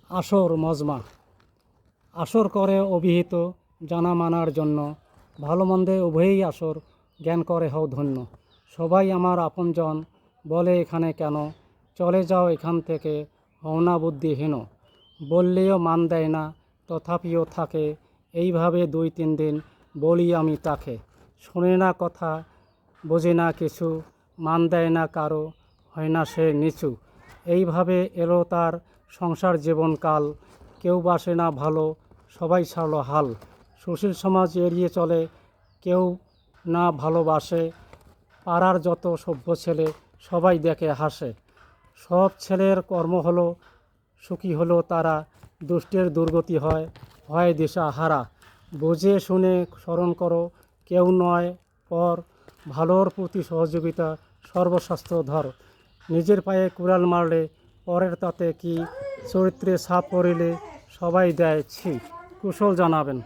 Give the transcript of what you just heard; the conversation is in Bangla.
আসর মজমা আসর করে অভিহিত জানা মানার জন্য, ভালো মন্দে উভয়েই আসর জ্ঞান করে হও ধন্য। সবাই আমার আপনজন, বলে এখানে কেন, চলে যাও এখান থেকে, হও না বুদ্ধিহীন। বললেও মান দেয় না, তথাপিও থাকে, এইভাবে 2-3 দিন বলি আমি তাকে। শোনে না কথা, বোঝে না কিছু, মান দেয় না কারো, হয় না সে নিচু। এইভাবে এলো তার সংসার জীবনকাল, কেউ বাসে না ভালো, সবাই ছাড়লো হাল। সুশীল সমাজ এড়িয়ে চলে, কেউ না ভালোবাসে, পাড়ার যত সভ্য ছেলে সবাই দেখে হাসে। সব ছেলের কর্ম হলো, সুখী হলো তারা, দুষ্টের দুর্গতি হয়, হয় দিশা হারা। বুঝে শুনে স্মরণ করো, কেউ নয় পর, ভালোর প্রতি সহযোগিতা সর্বশাস্ত্র ধর। নিজের পায়ে কুড়াল মারলে পরের তাতে কি, চরিত্রে ছাপ পড়িলে সবাই দেয় ছি। কুশল জানাবেন।